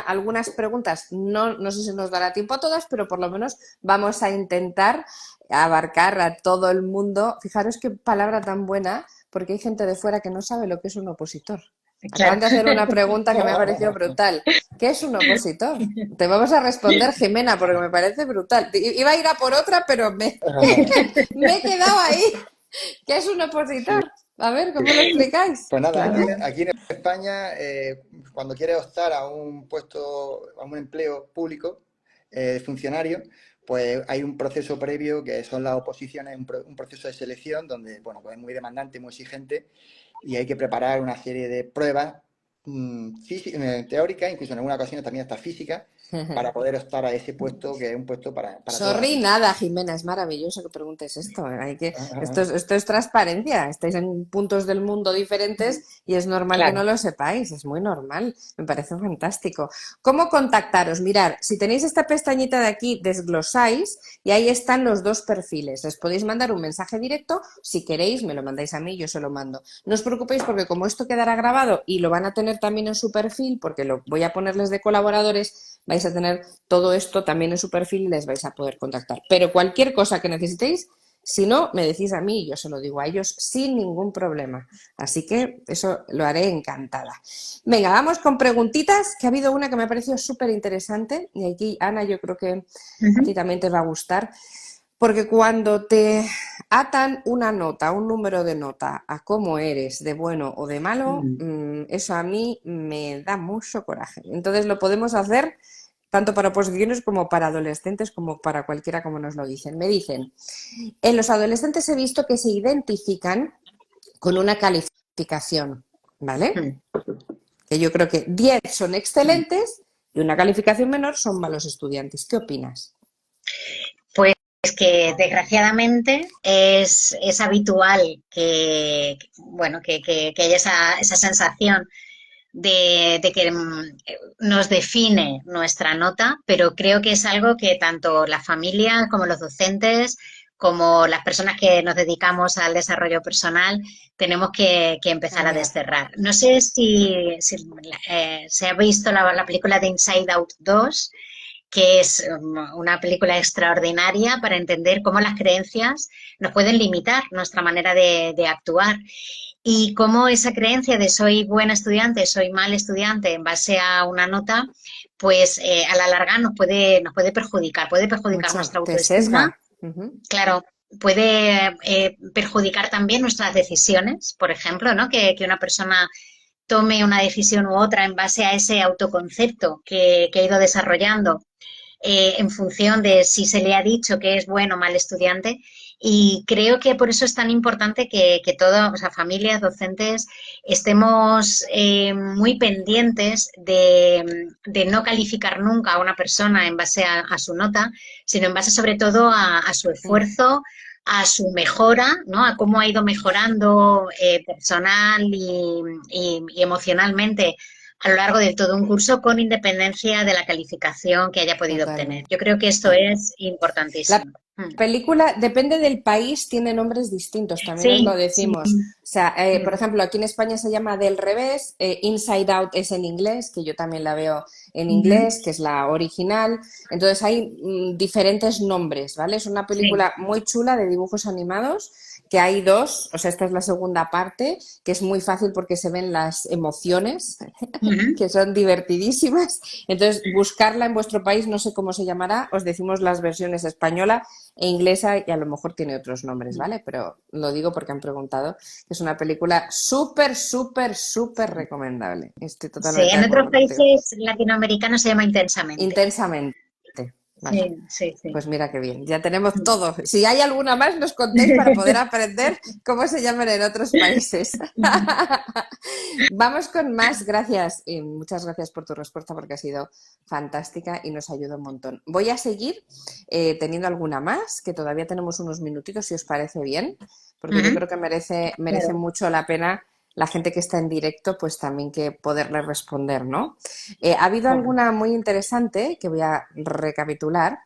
algunas preguntas. No sé si nos dará tiempo a todas, pero por lo menos vamos a intentar abarcar a todo el mundo. Fijaros qué palabra tan buena, porque hay gente de fuera que no sabe lo que es un opositor. Claro. Acaban de hacer una pregunta que me ha parecido brutal. ¿Qué es un opositor? Te vamos a responder, Jimena, porque me parece brutal. Iba a ir a por otra, pero me he quedado ahí. ¿Qué es un Sí. opositor? A ver, ¿cómo lo explicáis? Pues nada, Claro. aquí en España, cuando quieres optar a un puesto, a un empleo público, funcionario, pues hay un proceso previo que son las oposiciones, un proceso de selección donde, bueno, pues es muy demandante, muy exigente y hay que preparar una serie de pruebas teóricas, incluso en algunas ocasiones también hasta físicas, para poder optar a ese puesto que es un puesto para todas las Sorry, personas. nada, Jimena, es maravilloso que preguntes esto. Esto es transparencia. Estáis en puntos del mundo diferentes y es normal que no Claro. lo sepáis. Es muy normal. Me parece fantástico. ¿Cómo contactaros? Mirad, si tenéis esta pestañita de aquí, desglosáis y ahí están los dos perfiles. Les podéis mandar un mensaje directo. Si queréis, me lo mandáis a mí, yo se lo mando. No os preocupéis porque como esto quedará grabado y lo van a tener también en su perfil, porque lo voy a ponerles de colaboradores, vais a tener todo esto también en su perfil y les vais a poder contactar. Pero cualquier cosa que necesitéis, si no, me decís a mí y yo se lo digo a ellos sin ningún problema. Así que eso lo haré encantada. Venga, vamos con preguntitas, que ha habido una que me ha parecido súper interesante y aquí, Ana, yo creo que a ti también te va a gustar. Porque cuando te atan una nota, un número de nota a cómo eres, de bueno o de malo, eso a mí me da mucho coraje. Entonces lo podemos hacer tanto para oposiciones como para adolescentes, como para cualquiera como nos lo dicen. Me dicen, en los adolescentes he visto que se identifican con una calificación, ¿vale? Que yo creo que 10 son excelentes y una calificación menor son malos estudiantes. ¿Qué opinas? Pues que desgraciadamente es habitual que, bueno, que haya esa sensación de que nos define nuestra nota, pero creo que es algo que tanto las familias como los docentes, como las personas que nos dedicamos al desarrollo personal, tenemos que empezar a Cambiar. desterrar. No sé si se ha visto la película de Inside Out 2, que es una película extraordinaria para entender cómo las creencias nos pueden limitar nuestra manera de actuar y cómo esa creencia de soy buena estudiante, soy mal estudiante en base a una nota, pues a la larga puede perjudicar Mucho. nuestra Te autoestima, sesga. Ujú. claro, puede perjudicar también nuestras decisiones, por ejemplo, ¿no? Que una persona tome una decisión u otra en base a ese autoconcepto que ha ido desarrollando en función de si se le ha dicho que es bueno o mal estudiante. Y creo que por eso es tan importante que todos, o sea, familias, docentes, estemos muy pendientes de no calificar nunca a una persona en base a su nota, sino en base sobre todo a su esfuerzo, a su mejora, ¿no? A cómo ha ido mejorando personal y emocionalmente a lo largo de todo un curso con independencia de la calificación que haya podido obtener. Totalmente. Yo creo que esto es La importantísimo. película, depende del país, tiene nombres distintos, también os lo Sí, sí. decimos. O sea, por ejemplo, aquí en España se llama Del revés, Inside Out es en inglés, que yo también la veo en Ujú. inglés, que es la original. Entonces hay diferentes nombres, ¿vale? Es una Sí. película muy chula de dibujos animados, que hay dos, o sea, esta es la segunda parte, que es muy fácil porque se ven las emociones, Ujú. que son divertidísimas. Entonces, buscarla en vuestro país, no sé cómo se llamará, os decimos las versiones española e inglesa y a lo mejor tiene otros nombres, ¿vale? Pero lo digo porque han preguntado, que es una película súper, súper, súper recomendable. Estoy Sí, totalmente de en otros acuerdo contigo. países latinoamericanos se llama intensamente. Intensamente. Vale. Sí, sí, sí. Pues mira qué bien, ya tenemos todo. Si hay alguna más, nos contéis para poder aprender cómo se llaman en otros países. Vamos con más, gracias. Y muchas gracias por tu respuesta porque ha sido fantástica y nos ayuda un montón. Voy a seguir teniendo alguna más, que todavía tenemos unos minutitos, si os parece bien, porque yo Ujú. creo que merece Claro. mucho la pena la gente que está en directo, pues también que poderle responder, ¿no? Ha habido Claro. alguna muy interesante que voy a recapitular,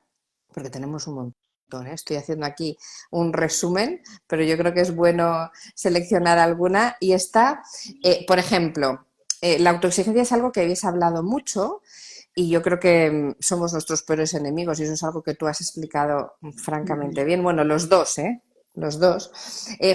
porque tenemos un montón, ¿eh? Estoy haciendo aquí un resumen, pero yo creo que es bueno seleccionar alguna y está, por ejemplo, la autoexigencia es algo que habéis hablado mucho y yo creo que somos nuestros peores enemigos y eso es algo que tú has explicado Ujú. francamente bien. Bueno, los dos, ¿eh? Los dos.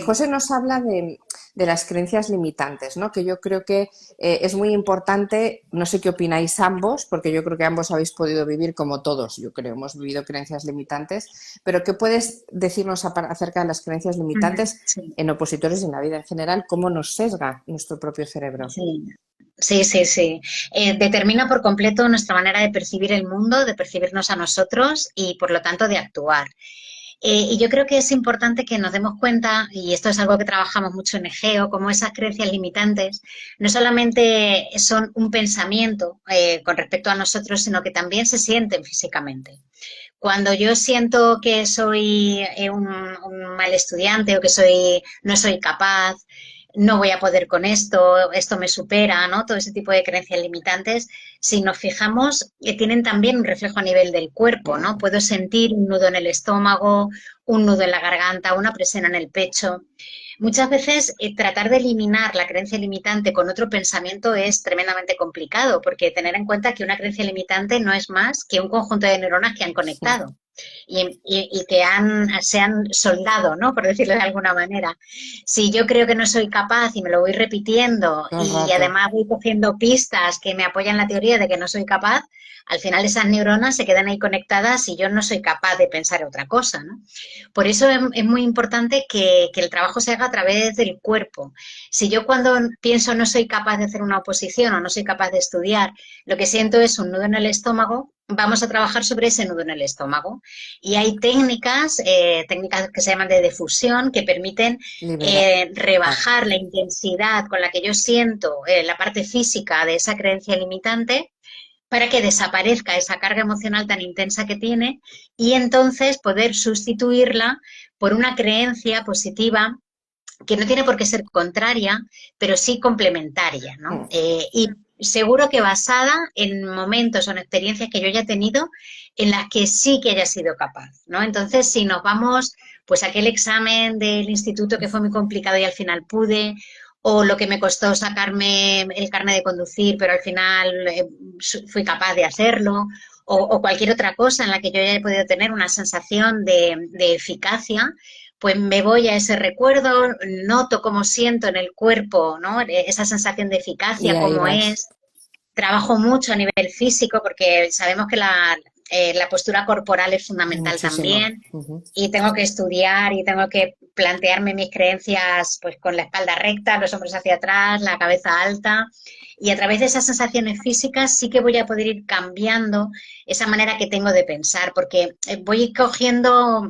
José nos habla de las creencias limitantes, ¿no? Que yo creo que es muy importante, no sé qué opináis ambos, porque yo creo que ambos habéis podido vivir como todos, yo creo, hemos vivido creencias limitantes, pero ¿qué puedes decirnos acerca de las creencias Ujú. limitantes Sí. en opositores y en la vida en general? ¿Cómo nos sesga nuestro propio cerebro? Sí. Sí, sí, sí. Determina por completo nuestra manera de percibir el mundo, de percibirnos a nosotros y, por lo tanto, de actuar. Y yo creo que es importante que nos demos cuenta, y esto es algo que trabajamos mucho en Egeo, como esas creencias limitantes no solamente son un pensamiento con respecto a nosotros, sino que también se sienten físicamente. Cuando yo siento que soy un mal estudiante o que no soy capaz, no voy a poder con esto me supera, ¿no? Todo ese tipo de creencias limitantes, si nos fijamos, tienen también un reflejo a nivel del cuerpo, ¿no? Puedo sentir un nudo en el estómago, un nudo en la garganta, una presión en el pecho. Muchas veces tratar de eliminar la creencia limitante con otro pensamiento es tremendamente complicado, porque tener en cuenta que una creencia limitante no es más que un conjunto de neuronas que han conectado y que se han soldado, ¿no? Por decirlo de alguna manera. Si yo creo que no soy capaz y me lo voy repitiendo Todo el y rato. además voy cogiendo pistas que me apoyan la teoría de que no soy capaz, al final esas neuronas se quedan ahí conectadas y yo no soy capaz de pensar otra cosa, ¿no? Por eso es muy importante que el trabajo se haga a través del cuerpo. Si yo cuando pienso no soy capaz de hacer una oposición o no soy capaz de estudiar, lo que siento es un nudo en el estómago, vamos a trabajar sobre ese nudo en el estómago. Y hay técnicas que se llaman de difusión, que permiten Liberar. rebajar la intensidad con la que yo siento la parte física de esa creencia limitante para que desaparezca esa carga emocional tan intensa que tiene y entonces poder sustituirla por una creencia positiva que no tiene por qué ser contraria, pero sí complementaria, ¿no? Y seguro que basada en momentos o en experiencias que yo haya tenido en las que sí que haya sido capaz, ¿no? Entonces, si nos vamos, pues aquel examen del instituto que fue muy complicado y al final pude, o lo que me costó sacarme el carnet de conducir, pero al final fui capaz de hacerlo, o cualquier otra cosa en la que yo haya podido tener una sensación de eficacia, pues me voy a ese recuerdo, noto cómo siento en el cuerpo, ¿no? Esa sensación de Y eficacia, ahí cómo vas. es. Trabajo mucho a nivel físico porque sabemos que la postura corporal es fundamental Muchísimo. también y tengo que estudiar y tengo que plantearme mis creencias pues con la espalda recta, los hombros hacia atrás, la cabeza alta y a través de esas sensaciones físicas sí que voy a poder ir cambiando esa manera que tengo de pensar porque voy cogiendo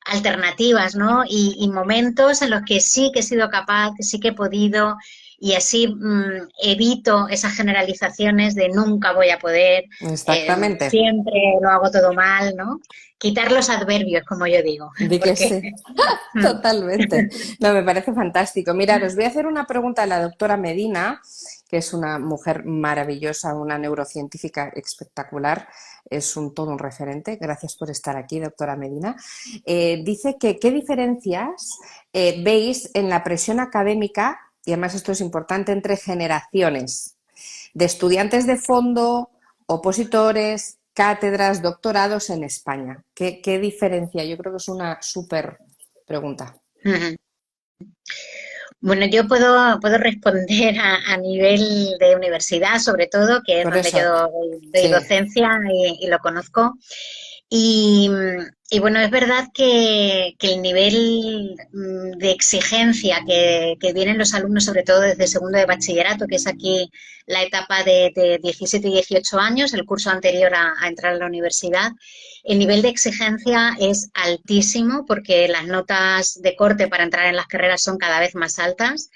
alternativas, ¿no? Y momentos en los que sí que he sido capaz, que sí que he podido y así evito esas generalizaciones de nunca voy a poder, Exactamente. siempre lo hago todo mal, ¿no? Quitar los adverbios, como yo digo, Di que porque sí. Totalmente. No, me parece fantástico. Mirad, os voy a hacer una pregunta a la doctora Medina, que es una mujer maravillosa, una neurocientífica espectacular, es todo un referente. Gracias por estar aquí, doctora Medina. Dice que qué diferencias veis en la presión académica, y además esto es importante, entre generaciones de estudiantes de fondo, opositores, cátedras, doctorados en España. ¿Qué diferencia? Yo creo que es una súper pregunta. bueno, yo puedo responder a nivel de universidad, sobre todo, que es Por donde eso, yo doy sí, docencia y lo conozco. Y, y bueno, es verdad que el nivel de exigencia que vienen los alumnos, sobre todo desde segundo de bachillerato, que es aquí la etapa de 17 y 18 años, el curso anterior a entrar a la universidad, el nivel de exigencia es altísimo porque las notas de corte para entrar en las carreras son cada vez más altas.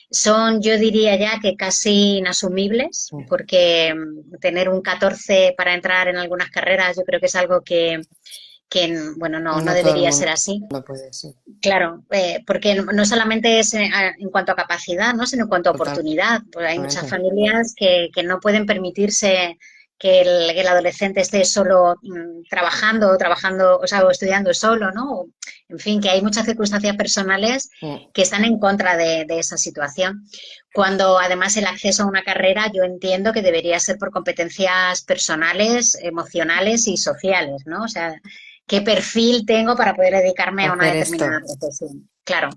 Son, yo diría ya que casi inasumibles, porque tener un 14 para entrar en algunas carreras yo creo que es algo que bueno, no no todo el debería mundo ser así. puede decir. Claro, porque no solamente es en cuanto a capacidad, ¿no? Sino en cuanto a oportunidad. Pues hay muchas Totalmente. familias que no pueden permitirse que el adolescente esté solo trabajando, o sea, o estudiando solo, ¿no? En fin, que hay muchas circunstancias personales que están en contra de esa situación. Cuando además el acceso a una carrera yo entiendo que debería ser por competencias personales, emocionales y sociales, ¿no? O sea, qué perfil tengo para poder dedicarme a una Hacer determinada esto. profesión. Claro,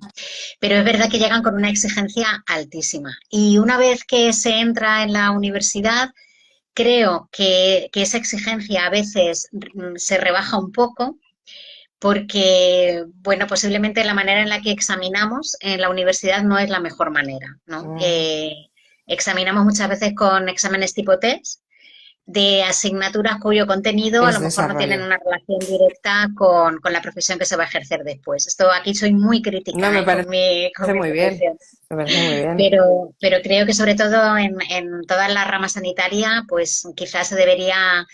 pero es verdad que llegan con una exigencia altísima. Y una vez que se entra en la universidad, creo que esa exigencia a veces se rebaja un poco porque, bueno, posiblemente la manera en la que examinamos en la universidad no es la mejor manera, ¿no? examinamos muchas veces con exámenes tipo test de asignaturas cuyo contenido a Es lo mejor no tienen desarrollo. una relación directa con la profesión que se va a ejercer después. Esto aquí soy muy No, crítica, me ¿eh? con parece con mi muy bien, profesión. me parece muy bien. Pero creo que sobre todo en toda la rama sanitaria, pues quizás se debería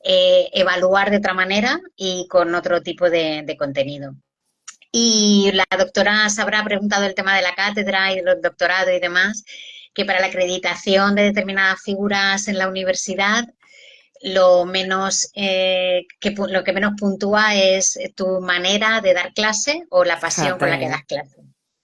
evaluar de otra manera y con otro tipo de contenido. Y la doctora Sabra ha preguntado el tema de la cátedra y del doctorado y demás, que para la acreditación de determinadas figuras en la universidad, lo que menos puntúa es tu manera de dar clase o la pasión con la que Fíjate, das clase.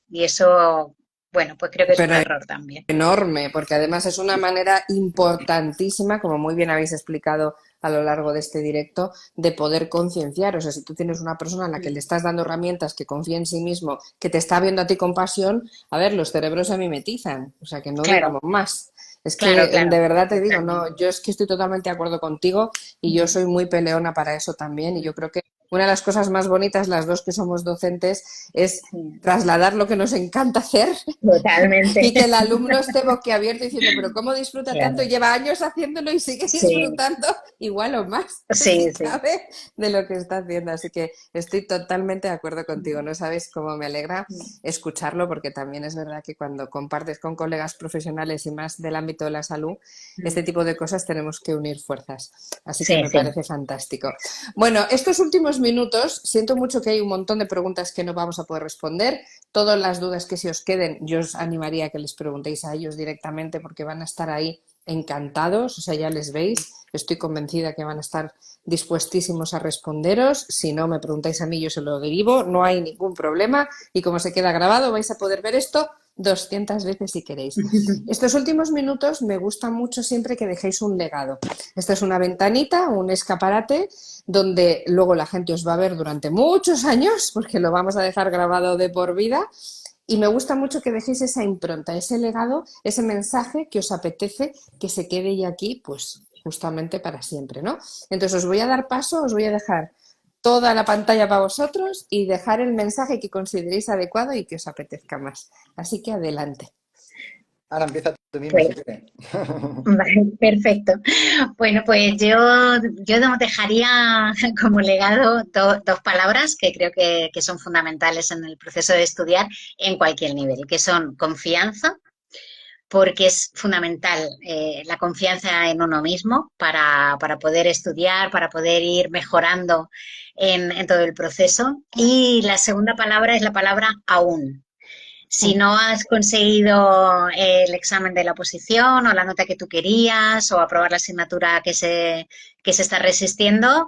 Y eso, bueno, pues creo que es un pero error también. enorme, porque además es una manera importantísima, como muy bien habéis explicado a lo largo de este directo, de poder concienciar. O sea, si tú tienes una persona a la que le estás dando herramientas, que confía en sí mismo, que te está viendo a ti con pasión, a ver, los cerebros se mimetizan, o sea, que no Claro, digamos más. Es claro, que claro, de verdad te digo, no, totalmente. yo es que estoy totalmente de acuerdo contigo y yo soy muy peleona para eso también y yo creo que una de las cosas más bonitas, las dos que somos docentes, es Sí, trasladar lo que nos encanta hacer totalmente. y que el alumno esté boquiabierto diciendo, pero ¿cómo disfruta tanto? Claro. Lleva años haciéndolo y sigue Sí, disfrutando igual o más, sí, si sí. cabe, de lo que está haciendo. Así que estoy totalmente de acuerdo contigo. No sabes cómo me alegra escucharlo, porque también es verdad que cuando compartes con colegas profesionales y más del ámbito de la salud, este tipo de cosas tenemos que unir fuerzas. Así que Sí, me sí. parece fantástico. Bueno, estos últimos minutos, siento mucho que hay un montón de preguntas que no vamos a poder responder. Todas las dudas que se os queden, yo os animaría a que les preguntéis a ellos directamente porque van a estar ahí encantados, o sea, ya les veis, estoy convencida que van a estar dispuestísimos a responderos. Si no, me preguntáis a mí, yo se lo derivo, no hay ningún problema y como se queda grabado vais a poder ver esto 200 veces si queréis. Estos últimos minutos me gusta mucho siempre que dejéis un legado. Esta es una ventanita, un escaparate donde luego la gente os va a ver durante muchos años, porque lo vamos a dejar grabado de por vida. Y me gusta mucho que dejéis esa impronta, ese legado, ese mensaje que os apetece que se quede ya aquí, pues justamente para siempre, ¿no? Entonces os voy a dar paso, os voy a dejar toda la pantalla para vosotros y dejar el mensaje que consideréis adecuado y que os apetezca más. Así que adelante. Ahora empieza tú mismo si Pues, quieres. vale, perfecto. Bueno, pues yo nos dejaría como legado dos palabras que creo que son fundamentales en el proceso de estudiar en cualquier nivel, que son confianza, porque es fundamental la confianza en uno mismo para poder estudiar, para poder ir mejorando en todo el proceso. Y la segunda palabra es la palabra aún. Si no has conseguido el examen de la oposición o la nota que tú querías o aprobar la asignatura que se está resistiendo,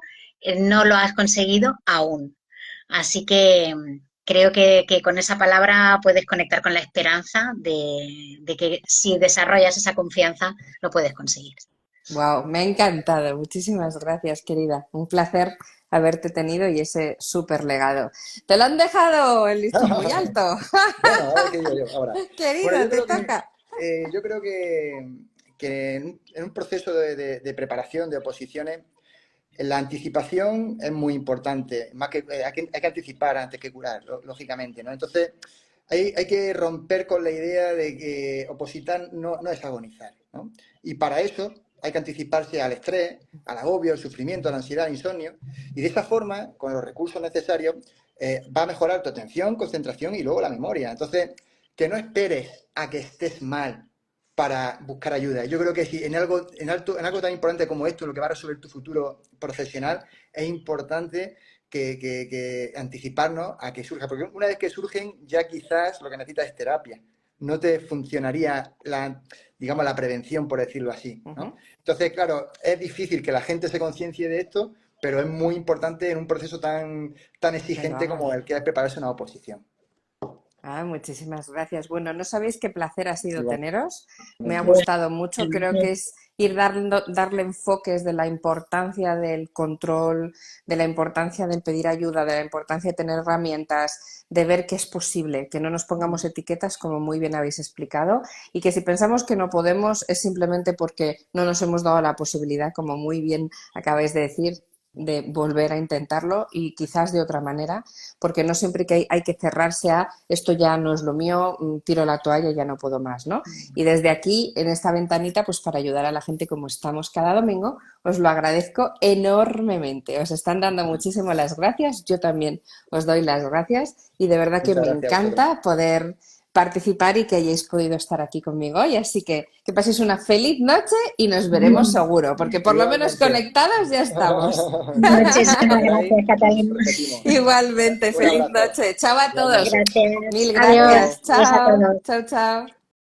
no lo has conseguido aún. Así que creo que con esa palabra puedes conectar con la esperanza de que si desarrollas esa confianza, lo puedes conseguir. Wow, me ha encantado. Muchísimas gracias, querida. Un placer haberte tenido y ese súper legado. Te lo han dejado el listón muy alto. Bueno, a ver qué digo yo ahora. Bueno, Querida, te toca. yo creo que en un proceso de preparación de oposiciones, la anticipación es muy importante, más que, hay que anticipar antes que curar, lógicamente, ¿no? Entonces, hay que romper con la idea de que opositar no es agonizar, ¿no? Y para eso hay que anticiparse al estrés, al agobio, al sufrimiento, a la ansiedad, al insomnio, y de esa forma, con los recursos necesarios, va a mejorar tu atención, concentración y luego la memoria. Entonces, que no esperes a que estés mal para buscar ayuda. Yo creo que si en algo tan importante como esto, lo que va a resolver tu futuro profesional, es importante que anticiparnos a que surja. Porque una vez que surgen, ya quizás lo que necesitas es terapia. No te funcionaría digamos, la prevención, por decirlo así, ¿no? Ujú. Entonces, claro, es difícil que la gente se conciencie de esto, pero es muy importante en un proceso tan Que lo exigente como hagan. el que es prepararse una oposición. Ah, muchísimas gracias. Bueno, no sabéis qué placer ha sido teneros. Me ha Igualmente. gustado mucho. Creo que es ir darle enfoques de la importancia del control, de la importancia del pedir ayuda, de la importancia de tener herramientas, de ver que es posible, que no nos pongamos etiquetas, como muy bien habéis explicado, y que si pensamos que no podemos es simplemente porque no nos hemos dado la posibilidad, como muy bien acabáis de decir. de volver a intentarlo y quizás de otra manera, porque no siempre que hay que cerrarse a esto ya no es lo mío, tiro la toalla, ya no puedo más, ¿no? Y desde aquí, en esta ventanita, pues para ayudar a la gente como estamos cada domingo, os lo agradezco enormemente. Os están dando muchísimo las gracias, yo también os doy las gracias y de verdad que Muchas me gracias a vosotros. encanta poder participar y que hayáis podido estar aquí conmigo hoy. Así que paséis una feliz noche y nos veremos seguro, porque por lo menos Igualmente. conectados ya estamos. Muchísimas Por ahí gracias, Catalina. repetimos. Igualmente, Un feliz abrazo. noche. Chao a todos. Igualmente. Gracias. Mil Adiós. gracias. Adiós a Chao. todos. Chao, chao.